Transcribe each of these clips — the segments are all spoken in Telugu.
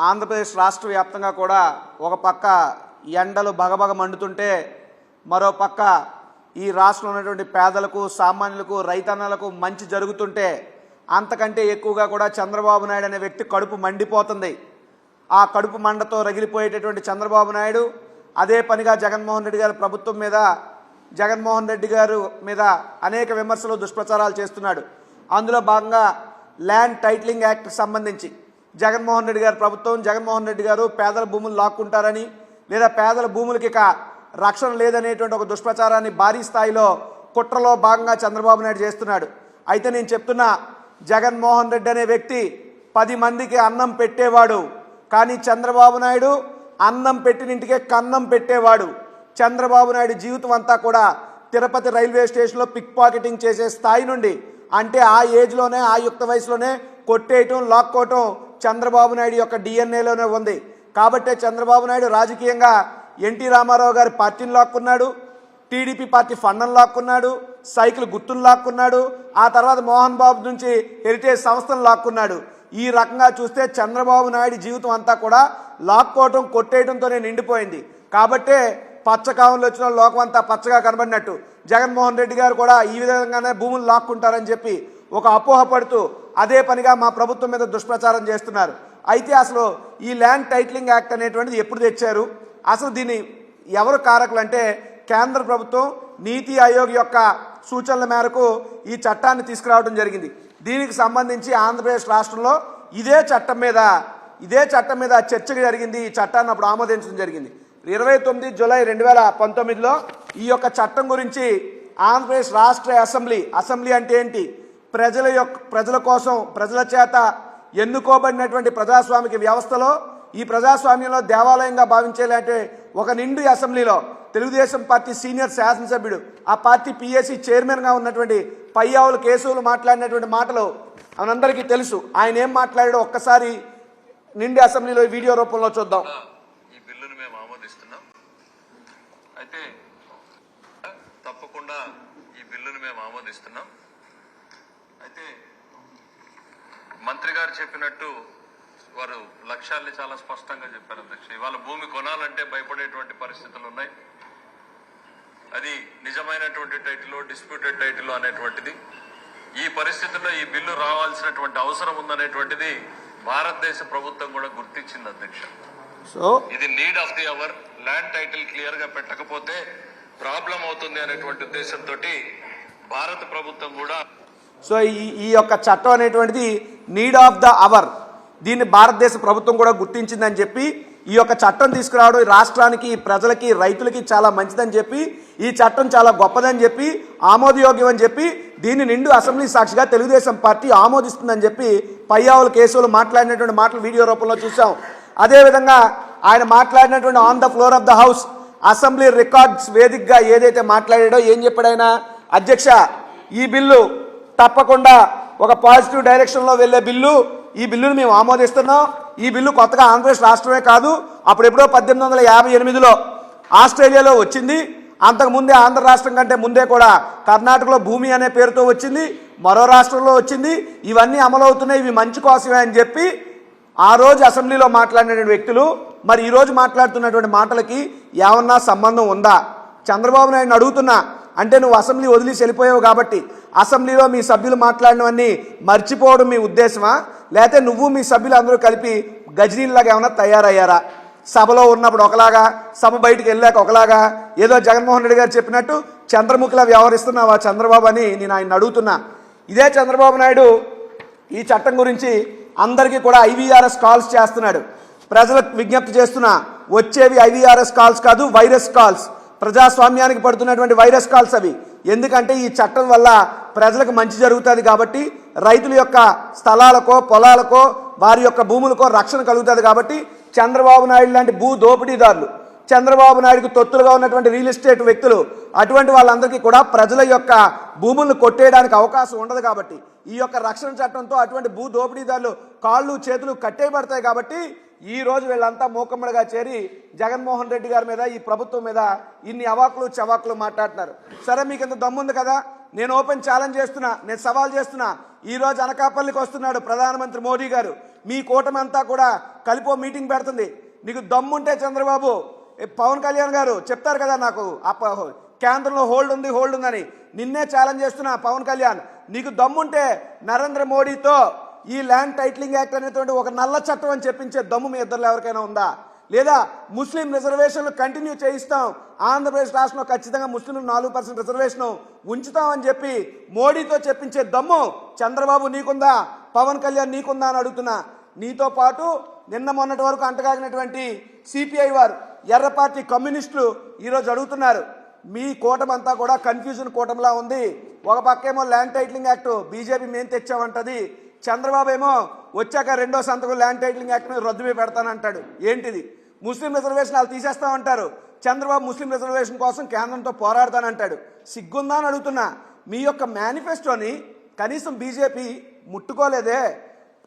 ఆంధ్రప్రదేశ్ రాష్ట్ర వ్యాప్తంగా కూడా ఒక పక్క ఎండలు బగబగ మండుతుంటే మరో పక్క ఈ రాష్ట్రంలో ఉన్నటువంటి పేదలకు సామాన్యులకు రైతన్నలకు మంచి జరుగుతుంటే అంతకంటే ఎక్కువగా కూడా చంద్రబాబు నాయుడు అనే వ్యక్తి కడుపు మండిపోతుంది. ఆ కడుపు మండతో రగిలిపోయేటటువంటి చంద్రబాబు నాయుడు అదే పనిగా జగన్మోహన్ రెడ్డి గారి ప్రభుత్వం మీద జగన్మోహన్ రెడ్డి గారు మీద అనేక విమర్శలు దుష్ప్రచారాలు చేస్తున్నాడు. అందులో భాగంగా ల్యాండ్ టైటిలింగ్ యాక్ట్ సంబంధించి జగన్మోహన్ రెడ్డి గారి ప్రభుత్వం జగన్మోహన్ రెడ్డి గారు పేదల భూములు లాక్కుంటారని లేదా పేదల భూములకి ఇక రక్షణ లేదనేటువంటి ఒక దుష్ప్రచారాన్ని భారీ స్థాయిలో కుట్రలో భాగంగా చంద్రబాబు నాయుడు చేస్తున్నాడు. అయితే నేను చెప్తున్నా, జగన్మోహన్ రెడ్డి అనే వ్యక్తి 10 మందికి అన్నం పెట్టేవాడు, కానీ చంద్రబాబు నాయుడు అన్నం పెట్టినింటికే కన్నం పెట్టేవాడు. చంద్రబాబు నాయుడు జీవితం అంతా కూడా తిరుపతి రైల్వే స్టేషన్లో పిక్ పాకెటింగ్ చేసే స్థాయి నుండి, అంటే ఆ ఏజ్లోనే ఆ యుక్త వయసులోనే కొట్టేయటం లాక్కోవటం చంద్రబాబు నాయుడు యొక్క డిఎన్ఏలోనే ఉంది. కాబట్టే చంద్రబాబు నాయుడు రాజకీయంగా ఎన్టీ రామారావు గారి పార్టీని లాక్కున్నాడు, టీడీపీ పార్టీ ఫండ్ను లాక్కున్నాడు, సైకిల్ గుర్తును లాక్కున్నాడు, ఆ తర్వాత మోహన్ బాబు నుంచి హెరిటేజ్ సంస్థను లాక్కున్నాడు. ఈ రకంగా చూస్తే చంద్రబాబు నాయుడు జీవితం అంతా కూడా లాక్కోవటం కొట్టేయడంతోనే నిండిపోయింది. కాబట్టే పచ్చకావంలో వచ్చిన లోకం అంతా పచ్చగా కనబడినట్టు జగన్మోహన్ రెడ్డి గారు కూడా ఈ విధంగానే భూములు లాక్కుంటారని చెప్పి ఒక అపోహ పడుతూ అదే పనిగా మా ప్రభుత్వం మీద దుష్ప్రచారం చేస్తున్నారు. అయితే అసలు ఈ ల్యాండ్ టైటిలింగ్ యాక్ట్ అనేటువంటిది ఎప్పుడు తెచ్చారు, అసలు దీన్ని ఎవరు కారకులు అంటే కేంద్ర ప్రభుత్వం నీతి ఆయోగ్ యొక్క సూచనల మేరకు ఈ చట్టాన్ని తీసుకురావడం జరిగింది. దీనికి సంబంధించి ఆంధ్రప్రదేశ్ రాష్ట్రంలో ఇదే చట్టం మీద చర్చ జరిగింది. ఈ చట్టాన్ని అప్పుడు ఆమోదించడం జరిగింది. 29 జూలై 2019లో ఈ యొక్క చట్టం గురించి ఆంధ్రప్రదేశ్ రాష్ట్ర అసెంబ్లీ అంటే ఏంటి, ప్రజల కోసం ప్రజల చేత ఎన్నుకోబడినటువంటి ప్రజాస్వామిక వ్యవస్థలో ఈ ప్రజాస్వామ్యంలో దేవాలయంగా భావించేలాంటి ఒక నిండు అసెంబ్లీలో తెలుగుదేశం పార్టీ సీనియర్ శాసనసభ్యుడు, ఆ పార్టీ పిఎస్సి చైర్మన్గా ఉన్నటువంటి పయ్యావుల కేశవులు మాట్లాడినటువంటి మాటలు మనందరికీ తెలుసు. ఆయన ఏం మాట్లాడాడో ఒక్కసారి నిండు అసెంబ్లీలో వీడియో రూపంలో చూద్దాం. ఈ బిల్లును మేము ఆమోదిస్తున్నాం. అయితే తప్పకుండా ఈ బిల్లును మేము ఆమోదిస్తున్నాం. అయితే మంత్రి గారు చెప్పినట్టు వారు లక్ష్యాల్ని చాలా స్పష్టంగా చెప్పారు అధ్యక్ష. ఇవాళ భూమి కొనాలంటే భయపడేటువంటి పరిస్థితులు ఉన్నాయి. అది నిజమైనటువంటి టైటిల్, డిస్ప్యూటెడ్ టైటిల్ అనేటువంటిది ఈ పరిస్థితుల్లో ఈ బిల్లు రావాల్సినటువంటి అవసరం ఉందనేటువంటిది భారతదేశ ప్రభుత్వం కూడా గుర్తించింది అధ్యక్ష. ఇది need of the hour. Land title clear గా పెట్టకపోతే ప్రాబ్లం అవుతుంది అనేటువంటి ఉద్దేశంతో భారత ప్రభుత్వం కూడా ఈ యొక్క చట్టం అనేటువంటిది నీడ్ ఆఫ్ ద అవర్, దీన్ని భారతదేశ ప్రభుత్వం కూడా గుర్తించిందని చెప్పి ఈ యొక్క చట్టం తీసుకురావడం రాష్ట్రానికి, ప్రజలకి, రైతులకి చాలా మంచిదని చెప్పి, ఈ చట్టం చాలా గొప్పదని చెప్పి, ఆమోదయోగ్యం అని చెప్పి దీన్ని నిండు అసెంబ్లీ సాక్షిగా తెలుగుదేశం పార్టీ ఆమోదిస్తుందని చెప్పి పయ్యావుల కేసులు మాట్లాడినటువంటి మాటలు వీడియో రూపంలో చూసాం. అదేవిధంగా ఆయన మాట్లాడినటువంటి on the floor of the house assembly records వేదికగా ఏదైతే మాట్లాడాడో ఏం చెప్పాడు ఆయన, అధ్యక్ష ఈ బిల్లు తప్పకుండా ఒక పాజిటివ్ డైరెక్షన్లో వెళ్ళే బిల్లు, ఈ బిల్లును మేము ఆమోదిస్తున్నాం. ఈ బిల్లు కొత్తగా ఆంధ్రప్రదేశ్ రాష్ట్రమే కాదు, అప్పుడెప్పుడో 1858లో ఆస్ట్రేలియాలో వచ్చింది. అంతకుముందే ఆంధ్ర రాష్ట్రం కంటే ముందే కూడా కర్ణాటకలో భూమి అనే పేరుతో వచ్చింది, మరో రాష్ట్రంలో వచ్చింది. ఇవన్నీ అమలవుతున్నాయి, ఇవి మంచి కోసమే అని చెప్పి ఆ రోజు అసెంబ్లీలో మాట్లాడిన వ్యక్తులు మరి ఈరోజు మాట్లాడుతున్నటువంటి మాటలకి ఏమన్నా సంబంధం ఉందా? చంద్రబాబు నాయుడుని అడుగుతున్నా, అంటే నువ్వు అసెంబ్లీ వదిలేసి వెళ్ళిపోయావు కాబట్టి అసెంబ్లీలో మీ సభ్యులు మాట్లాడినవన్నీ మర్చిపోవడం మీ ఉద్దేశమా, లేకపోతే నువ్వు మీ సభ్యులు అందరూ కలిపి గజనీలాగా ఏమైనా తయారయ్యారా? సభలో ఉన్నప్పుడు ఒకలాగా, సభ బయటికి వెళ్ళాక ఒకలాగా, ఏదో జగన్మోహన్ రెడ్డి గారు చెప్పినట్టు చంద్రముఖిలా వ్యవహరిస్తున్నావా చంద్రబాబు అని నేను ఆయన అడుగుతున్నా. ఇదే చంద్రబాబు నాయుడు ఈ చట్టం గురించి అందరికీ కూడా ఐవీఆర్ఎస్ కాల్స్ చేస్తున్నాడు. ప్రజలకు విజ్ఞప్తి చేస్తున్నా, వచ్చేవి ఐవీఆర్ఎస్ కాల్స్ కాదు, వైరస్ కాల్స్, ప్రజాస్వామ్యానికి పడుతున్నటువంటి వైరస్ కాల్స్ అవి. ఎందుకంటే ఈ చట్టం వల్ల ప్రజలకు మంచి జరుగుతుంది కాబట్టి, రైతుల యొక్క స్థలాలకో పొలాలకో వారి యొక్క భూములకో రక్షణ కలుగుతుంది కాబట్టి చంద్రబాబు నాయుడు లాంటి భూ దోపిడీదారులు, చంద్రబాబు నాయుడుకు తొత్తులుగా ఉన్నటువంటి రియల్ ఎస్టేట్ వ్యక్తులు, అటువంటి వాళ్ళందరికీ కూడా ప్రజల యొక్క భూములను కొట్టేయడానికి అవకాశం ఉండదు కాబట్టి ఈ యొక్క రక్షణ చట్టంతో అటువంటి భూ దోపిడీదారులు కాళ్ళు చేతులు కట్టేయబడతాయి. కాబట్టి ఈ రోజు వీళ్ళంతా మూకమ్మడిగా చేరి జగన్మోహన్ రెడ్డి గారి మీద, ఈ ప్రభుత్వం మీద ఇన్ని అవాకులు చవాకులు మాట్లాడుతున్నారు. సరే, మీకు ఇంత దమ్ముంది కదా, నేను ఓపెన్ ఛాలెంజ్ చేస్తున్నా, నేను సవాల్ చేస్తున్నా. ఈరోజు అనకాపల్లికి వస్తున్నాడు ప్రధానమంత్రి మోడీ గారు. మీ కూటమి అంతా కూడా కలిపో మీటింగ్ పెడుతుంది. నీకు దమ్ముంటే చంద్రబాబు, పవన్ కళ్యాణ్ గారు చెప్తారు కదా నాకు కేంద్రంలో హోల్డ్ ఉందని. నిన్నే ఛాలెంజ్ చేస్తున్నా పవన్ కళ్యాణ్, నీకు దమ్ముంటే నరేంద్ర మోడీతో ఈ ల్యాండ్ టైటిలింగ్ యాక్ట్ అనేటువంటి ఒక నల్ల చట్టం అని చెప్పించే దమ్ము మీ ఇద్దరు ఎవరికైనా ఉందా? లేదా ముస్లిం రిజర్వేషన్లు కంటిన్యూ చేయిస్తాం, ఆంధ్రప్రదేశ్ రాష్ట్రంలో ఖచ్చితంగా ముస్లింలు 4% రిజర్వేషన్ ఉంచుతామని చెప్పి మోడీతో చెప్పించే దమ్ము చంద్రబాబు నీకుందా, పవన్ కళ్యాణ్ నీకుందా అని అడుగుతున్నా. నీతో పాటు నిన్న మొన్నటి వరకు అంటగాగినటువంటి సిపిఐ వారు, ఎర్ర పార్టీ కమ్యూనిస్టులు ఈరోజు అడుగుతున్నారు. మీ కూటమి అంతా కూడా కన్ఫ్యూజన్ కూటమిలా ఉంది. ఒక పక్కేమో ల్యాండ్ టైటిలింగ్ యాక్ట్ బీజేపీ మేము తెచ్చామంటది, చంద్రబాబు ఏమో వచ్చాక రెండో సంతకం ల్యాండ్ టైటిలింగ్ యాక్ట్ని రద్దు పెడతానంటాడు. ఏంటిది? ముస్లిం రిజర్వేషన్ వాళ్ళు తీసేస్తామంటారు, చంద్రబాబు ముస్లిం రిజర్వేషన్ కోసం కేంద్రంతో పోరాడతానంటాడు. సిగ్గుందా అని అడుగుతున్నా. మీ యొక్క మేనిఫెస్టోని కనీసం బీజేపీ ముట్టుకోలేదే,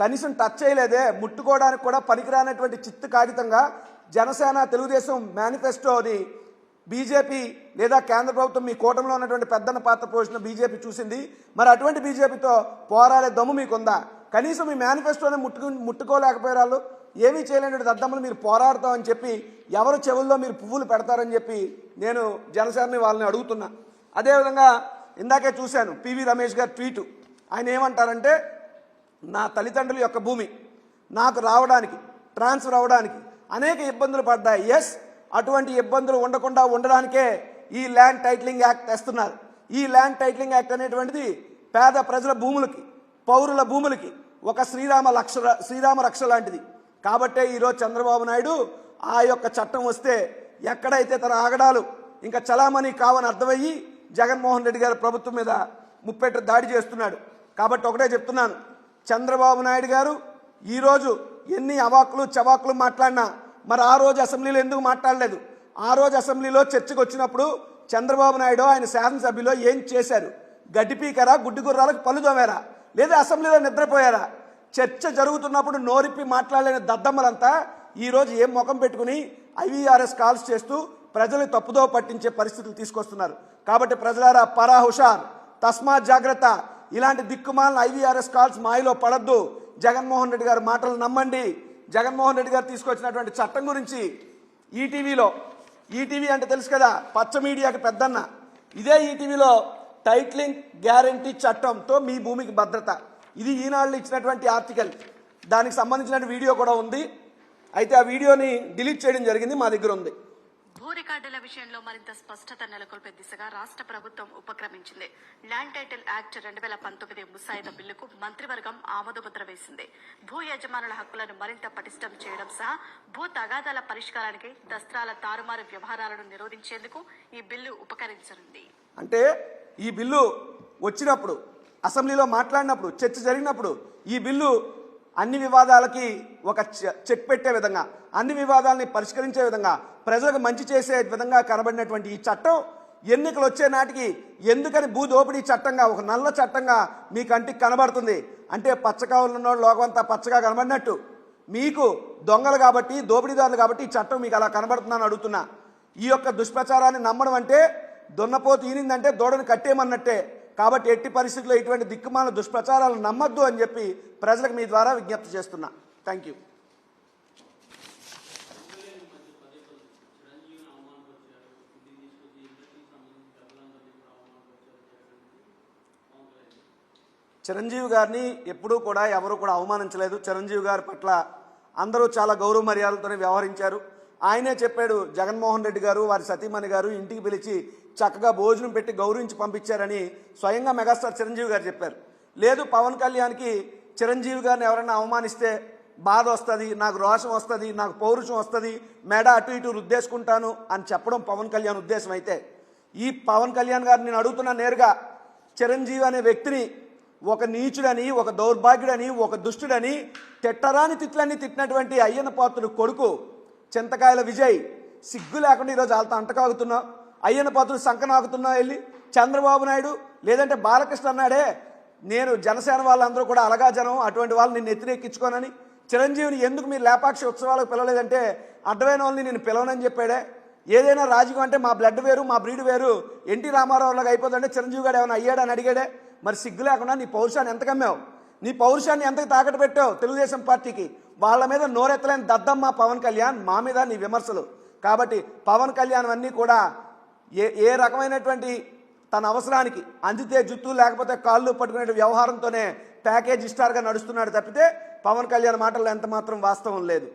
కనీసం టచ్ చేయలేదే. ముట్టుకోవడానికి కూడా పనికిరానటువంటి చిత్తు కాగితంగా జనసేన తెలుగుదేశం మేనిఫెస్టోని బీజేపీ లేదా కేంద్ర ప్రభుత్వం మీ కూటమిలో ఉన్నటువంటి పెద్దన్న పాత్ర పోషణ బీజేపీ చూసింది. మరి అటువంటి బీజేపీతో పోరాడే దమ్ము మీకుందా? కనీసం మీ మేనిఫెస్టోనే ముట్టుకోలేకపోయారు వాళ్ళు. ఏమీ చేయలేని దద్దమ్మలు మీరు పోరాడతామని చెప్పి ఎవరు చెవుల్లో మీరు పువ్వులు పెడతారని చెప్పి నేను జనసేనని వాళ్ళని అడుగుతున్నా. అదేవిధంగా ఇందాకే చూశాను పివి రమేష్ గారి ట్వీటు. ఆయన ఏమంటారంటే, నా తల్లిదండ్రుల యొక్క భూమి నాకు రావడానికి, ట్రాన్స్ఫర్ అవ్వడానికి అనేక ఇబ్బందులు పడ్డాయి. ఎస్, అటువంటి ఇబ్బందులు ఉండకుండా ఉండడానికే ఈ ల్యాండ్ టైటిలింగ్ యాక్ట్ తెస్తున్నారు. ఈ ల్యాండ్ టైటిలింగ్ యాక్ట్ అనేటువంటిది పేద ప్రజల భూములకి, పౌరుల భూములకి ఒక శ్రీరామ రక్ష లాంటిది. కాబట్టే ఈరోజు చంద్రబాబు నాయుడు ఆ యొక్క చట్టం వస్తే ఎక్కడైతే తన ఆగడాలు ఇంకా చలామణి కావని అర్థమయ్యి జగన్మోహన్ రెడ్డి గారి ప్రభుత్వం మీద ముప్పెట్టు దాడి చేస్తున్నాడు. కాబట్టి ఒకటే చెప్తున్నాను, చంద్రబాబు నాయుడు గారు ఈరోజు ఎన్ని అవాకులు చవాకులు మాట్లాడినా మరి ఆ రోజు అసెంబ్లీలో ఎందుకు మాట్లాడలేదు? ఆ రోజు అసెంబ్లీలో చర్చకు వచ్చినప్పుడు చంద్రబాబు నాయుడు ఆయన శాసనసభ్యులో ఏం చేశారు? గడ్డి పీకరా, గుడ్డి గుర్రాలకు పళ్ళు తోమారా, లేదా అసెంబ్లీలో నిద్రపోయారా? చర్చ జరుగుతున్నప్పుడు నోరిప్పి మాట్లాడలేని దద్దమ్మలంతా ఈరోజు ఏం ముఖం పెట్టుకుని ఐవీఆర్ఎస్ కాల్స్ చేస్తూ ప్రజలు తప్పుదో పట్టించే పరిస్థితులు తీసుకొస్తున్నారు. కాబట్టి ప్రజలారా పరా హుషార్, తస్మాత్ జాగ్రత్త. ఇలాంటి దిక్కుమాలిన ఐవీఆర్ఎస్ కాల్స్ మాయలో పడద్దు. జగన్మోహన్ రెడ్డి గారి మాటలు నమ్మండి. జగన్మోహన్ రెడ్డి గారు తీసుకొచ్చినటువంటి చట్టం గురించి ఈటీవీ అంటే తెలుసు కదా, పచ్చ మీడియాకి పెద్దన్న. ఇదే ఈటీవీలో టైటిలింగ్ గ్యారంటీ చట్టంతో మీ భూమికి భద్రత, ఇది ఈనాడులో ఇచ్చినటువంటి ఆర్టికల్. దానికి సంబంధించిన వీడియో కూడా ఉంది. అయితే ఆ వీడియోని డిలీట్ చేయడం జరిగింది, మా దగ్గర ఉంది. భూ రికార్డుల విషయంలో మరింత స్పష్టత నెలకొల్పే దిశగా రాష్ట్ర ప్రభుత్వం ఉపక్రమించింది. ల్యాండ్ టైటిల్ యాక్ట్ 2019 ముసాయిదా బిల్లుకు మంత్రివర్గం ఆమోదముద్ర వేసింది. భూ యజమానుల హక్కులను మరింత పటిష్టం చేయడం సహా భూ తగాదాల పరిష్కారానికి దస్త్రాల తారుమారు వ్యవహారాలను నిరోధించేందుకు ఈ బిల్లు ఉపకరించనుంది. అంటే ఈ బిల్లు వచ్చినప్పుడు, అసెంబ్లీలో మాట్లాడినప్పుడు, చర్చ జరిగినప్పుడు ఈ బిల్లు అన్ని వివాదాలకి ఒక చెక్ పెట్టే విధంగా, అన్ని వివాదాలని పరిష్కరించే విధంగా, ప్రజలకు మంచి చేసే విధంగా కనబడినటువంటి ఈ చట్టం ఎన్నికలు వచ్చే నాటికి ఎందుకని భూ దోపిడీ చట్టంగా, ఒక నల్ల చట్టంగా మీ కంటికి కనబడుతుంది? అంటే పచ్చకావులున్న లోకమంతా పచ్చగా కనబడినట్టు మీకు దొంగలు కాబట్టి, దోపిడీదారులు కాబట్టి ఈ చట్టం మీకు అలా కనబడుతుందని అడుగుతున్నా. ఈ యొక్క దుష్ప్రచారాన్ని నమ్మడం అంటే దున్నపోతు ఈనిందంటే దూడను కట్టేయమన్నట్టే. కాబట్టి ఎట్టి పరిస్థితుల్లో ఇటువంటి దిక్కుమాల దుష్ప్రచారాలు నమ్మద్దు అని చెప్పి ప్రజలకు మీ ద్వారా విజ్ఞప్తి చేస్తున్నా. Thank you. చిరంజీవి గారిని ఎప్పుడూ కూడా ఎవరు కూడా అవమానించలేదు. చిరంజీవి గారి పట్ల అందరూ చాలా గౌరవ మర్యాదలతోనే వ్యవహరించారు. ఆయనే చెప్పాడు, జగన్మోహన్ రెడ్డి గారు వారి సతీమణి గారు ఇంటికి పిలిచి చక్కగా భోజనం పెట్టి గౌరవించి పంపించారని స్వయంగా మెగాస్టార్ చిరంజీవి గారు చెప్పారు. లేదు, పవన్ కళ్యాణ్కి చిరంజీవి గారిని ఎవరైనా అవమానిస్తే బాధ వస్తుంది, నాకు రోషం వస్తుంది, నాకు పౌరుషం వస్తుంది, మెడ అటు ఇటు రుద్దేసుకుంటాను అని చెప్పడం పవన్ కళ్యాణ్ ఉద్దేశం అయితే, ఈ పవన్ కళ్యాణ్ గారిని నేను అడుగుతున్నా నేరుగా, చిరంజీవి అనే వ్యక్తిని ఒక నీచుడని, ఒక దౌర్భాగ్యుడని, ఒక దుష్టుడని తిట్టరాని తిట్లన్నీ తిట్టినటువంటి అయ్యన్న పాత్రుడు కొడుకు చింతకాయల విజయ్ సిగ్గు లేకుండా ఈరోజు వాళ్ళతో అంటకాగుతున్నావు, అయ్యన్న పాత్రుడు సంకనాగుతున్నావు వెళ్ళి. చంద్రబాబు నాయుడు లేదంటే బాలకృష్ణ అన్నాడే, నేను జనసేన వాళ్ళందరూ కూడా అలగా జనం, అటువంటి వాళ్ళు నిన్ను ఎత్తిరెక్కించుకోనని. చిరంజీవిని ఎందుకు మీరు లేపాక్షి ఉత్సవాలకు పిలవలేదంటే అడ్డమైన వాళ్ళని నేను పిలవనని చెప్పాడే. ఏదైనా రాజకీయం అంటే మా బ్లడ్ వేరు మా బ్రీడ్ వేరు, ఎన్టీ రామారావు లాగా అయిపోతుందంటే చిరంజీవి గారు ఏమైనా అయ్యాడని అడిగాడే? మరి సిగ్గు లేకుండా నీ పౌరుషాన్ని ఎంత కమ్మావు, నీ పౌరుషాన్ని ఎంత తాకట్టు పెట్టావు తెలుగుదేశం పార్టీకి? వాళ్ళ మీద నోరెత్తలేని దద్దమ్మ పవన్ కళ్యాణ్, మా మీద నీ విమర్శలు. కాబట్టి పవన్ కళ్యాణ్ అన్నీ కూడా ఏ రకమైనటువంటి తన అవసరానికి అందితే జుత్తు లేకపోతే కాళ్ళు పట్టుకునే వ్యవహారంతోనే ప్యాకేజ్ స్టార్గా నడుస్తున్నాడు తప్పితే పవన్ కళ్యాణ్ మాటల్లో ఎంత మాత్రం వాస్తవం లేదు.